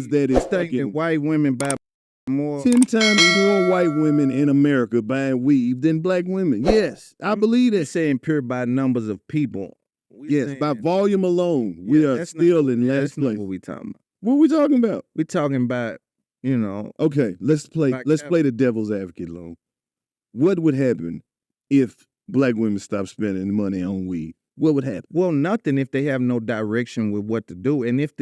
that is Think that fucking white women buy more. 10 times more white women in America buying weave than black women. Yes, I believe We're that. saying pure by numbers of people. Yes, by volume alone, we are that's still in last that's not place. what we talking about. What are we talking about? We talking about, Okay, let's play Black play the devil's advocate, Long. What would happen if black women stopped spending money on weed? What would happen? well, nothing if they have no direction with what to do, and if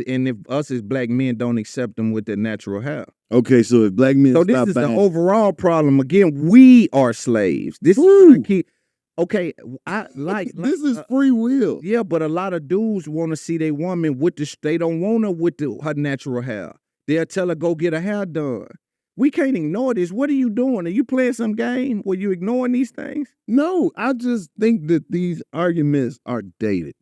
us as black men don't accept them with their natural hair. Okay, so if black men So this stop is the buying, overall problem. Again, we are slaves. This Woo. is key. Okay, I like this is free will. yeah, but a lot of dudes want to see their woman with they don't want her with her natural hair. They'll tell her go get her hair done. We can't ignore this. What are you doing? Are you playing some game where you ignoring these things? No, I just think that these arguments are dated.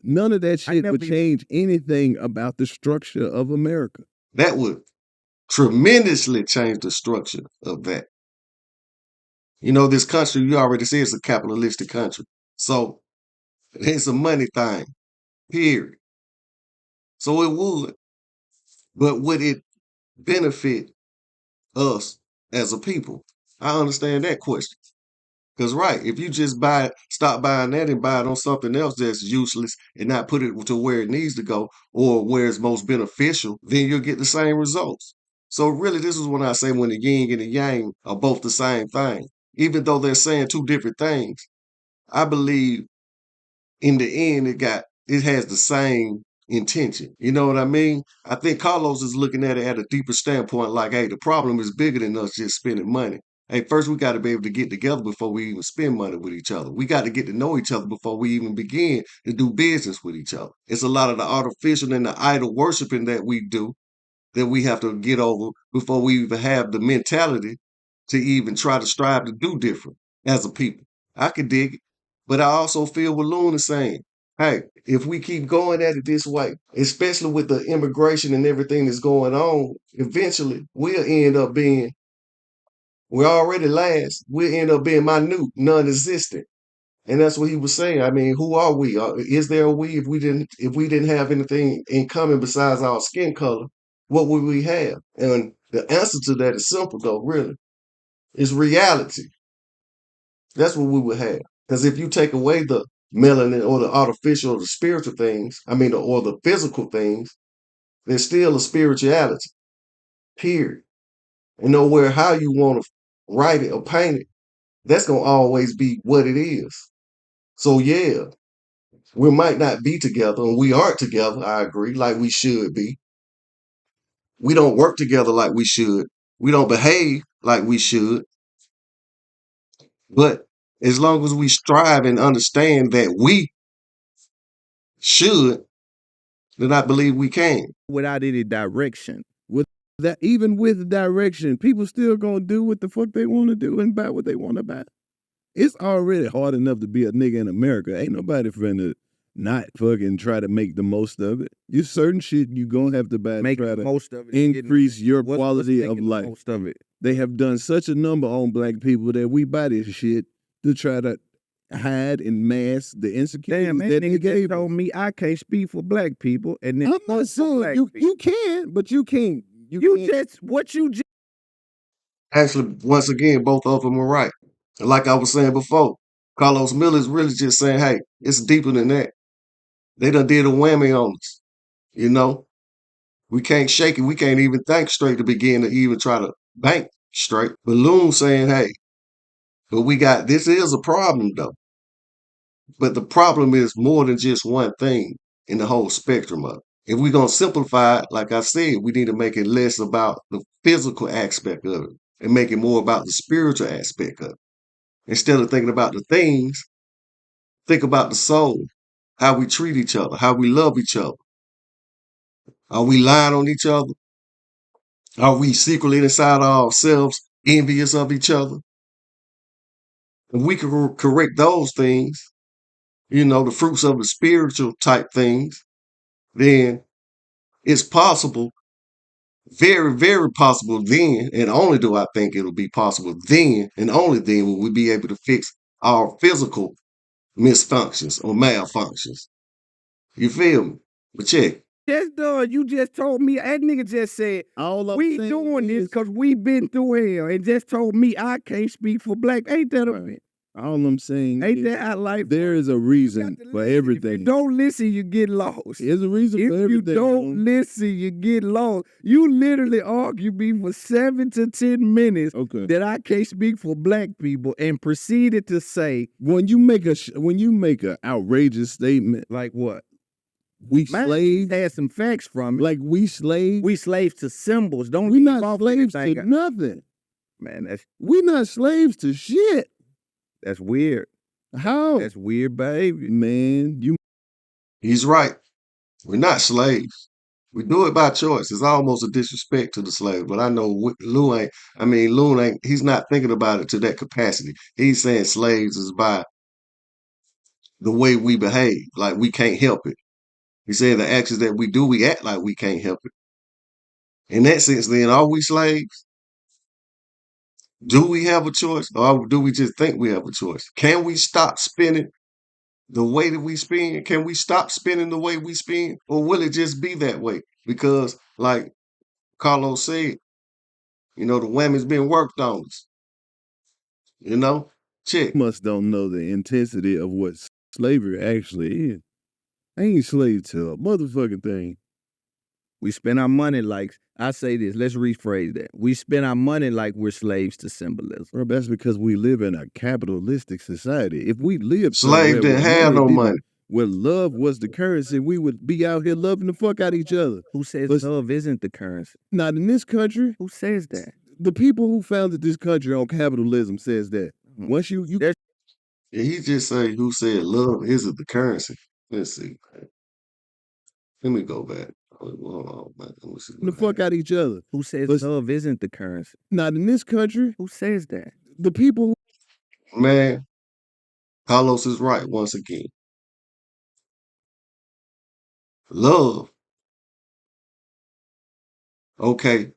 None of that shit would change anything about the structure of America. That would tremendously change the structure of that. You know, this country, you already said it's a capitalistic country. So it's a money thing, period. So it would. But would it benefit us as a people? I understand that question. Because, right, if you just stop buying that and buy it on something else that's useless and not put it to where it needs to go or where it's most beneficial, then you'll get the same results. So, really, this is when I say when the yin and the yang are both the same thing. Even though they're saying two different things, I believe in the end it has the same intention. You know what I mean? I think Carlos is looking at it at a deeper standpoint, like, hey, the problem is bigger than us just spending money. Hey, first we got to be able to get together before we even spend money with each other. We got to get to know each other before we even begin to do business with each other. It's a lot of the artificial and the idol worshiping that we do that we have to get over before we even have the mentality to even try to strive to do different as a people. I could dig it. But I also feel what Loon is saying. Hey, if we keep going at it this way, especially with the immigration and everything that's going on, eventually we'll end up being, we're already last, we'll end up being minute, non-existent. And that's what he was saying. I mean, who are we? Is there a we? If we didn't have anything in common besides our skin color, what would we have? And the answer to that is simple, though. Really, it's reality. That's what we would have. Because if you take away the melanin or the artificial or the spiritual things, or the physical things, there's still a spirituality. Period. And nowhere how you want to write it or paint it, that's gonna always be what it is. So yeah, we might not be together, and we aren't together, I agree, like we should be. We don't work together like we should. We don't behave like we should. But as long as we strive and understand that we should, then I believe we can. Without any direction. Even with direction, people still gonna do what the fuck they want to do and buy what they want to buy. It's already hard enough to be a nigga in America. Ain't nobody finna not fucking try to make the most of it. You certain shit you gonna have to buy Make try the to most of it. increase your quality of making the life. most of it. They have done such a number on black people that we buy this shit to try to hide and mask the insecurities Damn, that nigga it gave just told me I can't speak for black people, and then I'm not saying you can, but you can't. what you just Actually, once again, both of them were right. And like I was saying before, Carlos Miller is really just saying, hey, it's deeper than that. They done did a whammy on us. You know, we can't shake it. We can't even think straight to begin to even try to bank straight. Balloon saying, hey, but this is a problem though. But the problem is more than just one thing in the whole spectrum of it. If we're going to simplify it, like I said, we need to make it less about the physical aspect of it and make it more about the spiritual aspect of it. Instead of thinking about the things, think about the soul, how we treat each other, how we love each other. Are we lying on each other? Are we secretly inside ourselves envious of each other? If we can correct those things, the fruits of the spiritual type things, then it's possible, very, very possible then, and only do I think it'll be possible then, and only then will we be able to fix our physical misfunctions or malfunctions. You feel me? But check. Just done. You just told me that nigga just said All I'm we saying doing this is, because we been through hell and just told me I can't speak for black. Ain't that a Right. bitch? all I'm saying Ain't is that how life there is a You reason got to for listen. If you everything. don't listen, you get lost. There's a reason If for you everything. don't homie. listen, you get lost. You literally argue me for 7 to 10 minutes Okay. that I can't speak for black people and proceeded to say, When you make a outrageous statement, like what? we Man, slaves, had some facts from it. like we slaves, We slaves to symbols. Don't we leave not off slaves to anything. nothing. Man, We not slaves to shit. that's weird. How? That's weird behavior. Man, you He's right. We're not slaves. We do it by choice. It's almost a disrespect to the slave. But I know Lou ain't, he's not thinking about it to that capacity. He's saying slaves is by the way we behave, like we can't help it. He's saying the actions that we do, we act like we can't help it. In that sense, then, are we slaves? Do we have a choice? Or do we just think we have a choice? Can we stop spending the way that we spend? Can we stop spending the way we spend? Or will it just be that way? Because, like Carlos said, the women's been worked on us. Check. must don't know the intensity of what slavery actually is. I ain't slave to a motherfucking thing. We spend our money like, I say this, let's rephrase that. We spend our money like we're slaves to symbolism. Bro, that's because we live in a capitalistic society. If we lived Slave somewhere didn't where have no didn't- money. where love was the currency, we would be out here loving the fuck out of each other. Who says But- love isn't the currency? Not in this country. Who says that? The people who founded this country on capitalism says that. Mhm. Once you Yeah, he just say who said love isn't the currency. Let's see. Let me go back. Hold on, man. Let me see the what fuck happened. out of each other. Who says But- love isn't the currency? Not in this country. Who says that? The people who Man, Carlos is right once again. Love. Okay.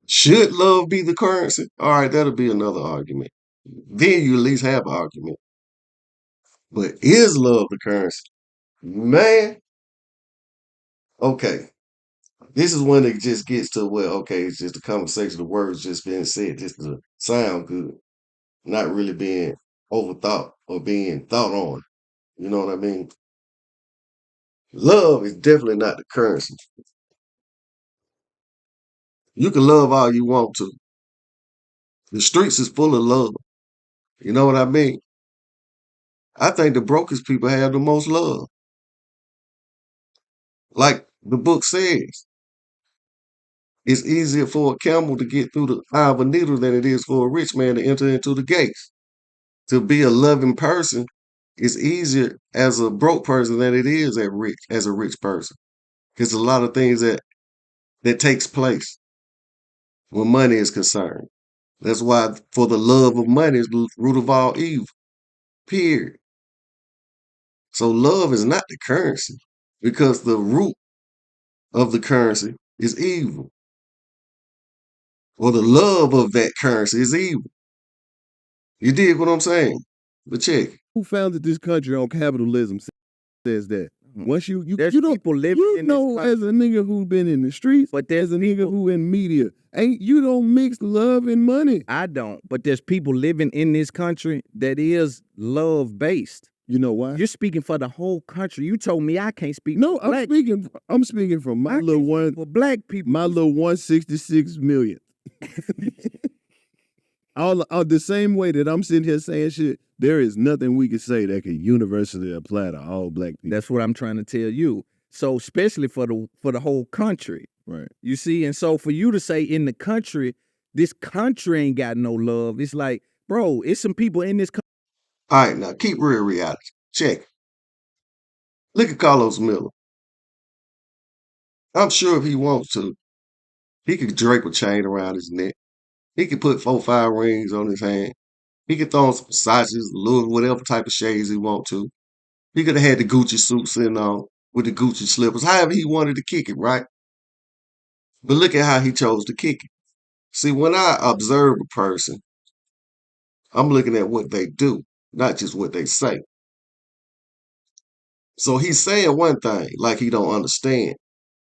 Should love be the currency? All right, that'll be another argument. Then you at least have an argument. But is love the currency? Man. Okay. This is when it just gets to where, okay, it's just a conversation, the words just being said just to sound good, not really being overthought or being thought on. You know what I mean? Love is definitely not the currency. You can love all you want to. The streets is full of love. You know what I mean? I think the brokest people have the most love. Like the book says, it's easier for a camel to get through the eye of a needle than it is for a rich man to enter into the gates. To be a loving person is easier as a broke person than it is as a rich person. Because a lot of things that takes place when money is concerned. That's why for the love of money is the root of all evil. Period. So love is not the currency because the root of the currency is evil. Or the love of that currency is evil. You dig what I'm saying? But check. who founded this country on capitalism says that. Once you There's you don't people living you in know this country, as a nigga who been in the streets, but as there's a nigga who in media, you don't mix love and money. I don't, but there's people living in this country that is love based. You know why? You're speaking for the whole country. You told me I can't speak. No, for I'm black speaking from my I little can't speak one, for black people. my little 166 million. all the same way that I'm sitting here saying shit, there is nothing we can say that can universally apply to all black people. That's what I'm trying to tell you. So especially for the whole country, Right. you see. And so for you to say in the country, this country ain't got no love. It's like, bro, it's some people in this country. All right, now keep real reality. Check. Look at Carlos Miller. I'm sure if he wants to, he could drape a chain around his neck. He could put 4, 5 rings on his hand. He could throw on some Versace's, Louis, whatever type of shades he want to. He could have had the Gucci suit sitting on with the Gucci slippers, however he wanted to kick it, right? But look at how he chose to kick it. See, when I observe a person, I'm looking at what they do, not just what they say. So he's saying one thing like he don't understand.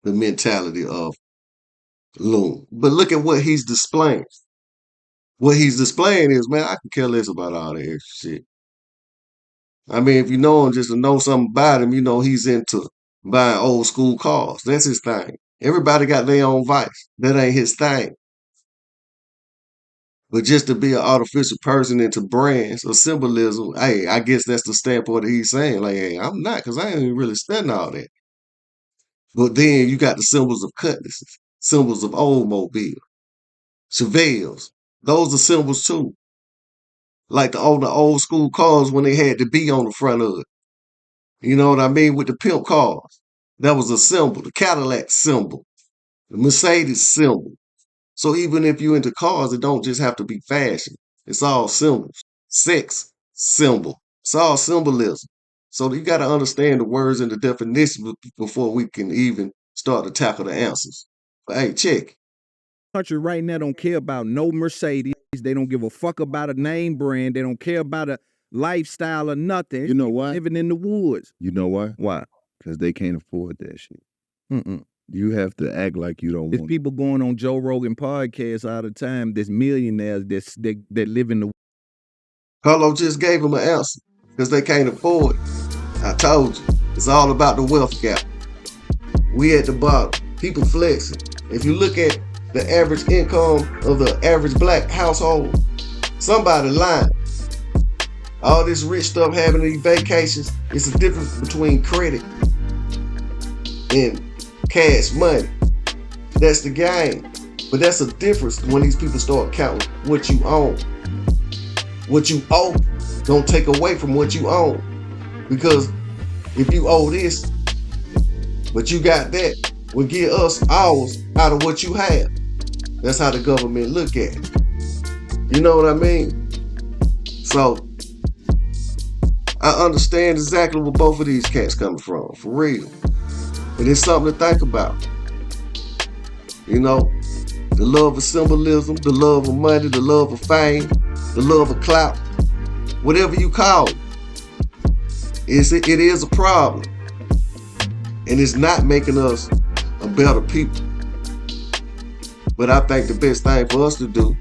the mentality of Loon. But look at what he's displaying. What he's displaying is, man, I can care less about all that extra shit. I mean, if you know him, just to know something about him, you know he's into buying old school cars. That's his thing. Everybody got their own vice. That ain't his thing. But just to be an artificial person into brands or symbolism, hey, I guess that's the standpoint that he's saying. Like, hey, I'm not, because I ain't even really studying all that. But then you got the symbols of cutlasses, symbols of Oldsmobile, Chevelles. Those are symbols too. Like the old school cars when they had the B on the front of it. You know what I mean? With the pimp cars. That was a symbol, the Cadillac symbol, the Mercedes symbol. So even if you're into cars, it don't just have to be fashion. It's all symbols. Sex symbol. It's all symbolism. So you got to understand the words and the definitions before we can even start to tackle the answers. But hey, check. Country right now don't care about no Mercedes. They don't give a fuck about a name brand. They don't care about a lifestyle or nothing. You know why? Living in the woods. You know why? Why? Because they can't afford that shit. Mm-mm. You have to act like you don't There's want. people going on Joe Rogan podcasts all the time. There's millionaires that live in the. Carlo just gave him an answer because they can't afford it. I told you, it's all about the wealth gap. We at the bottom. People flexing. If you look at the average income of the average black household, somebody lying. All this rich stuff having these vacations, it's a difference between credit and cash money. That's the game. But that's a difference when these people start counting what you own. What you owe don't take away from what you own. Because if you owe this, but you got that, will give us ours out of what you have. That's how the government look at it. You know what I mean? So I understand exactly where both of these cats coming from, for real. And it's something to think about. You know, the love of symbolism, the love of money, the love of fame, the love of clout, whatever you call it, it is a problem. And it's not making us a better people. But I think the best thing for us to do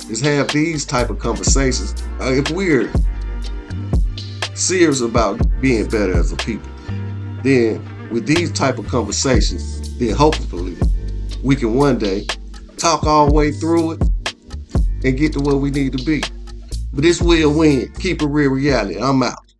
is have these type of conversations. If we're serious about being better as a people, then with these type of conversations, then hopefully we can one day talk all the way through it and get to where we need to be. But this will win. Keep it real reality. I'm out.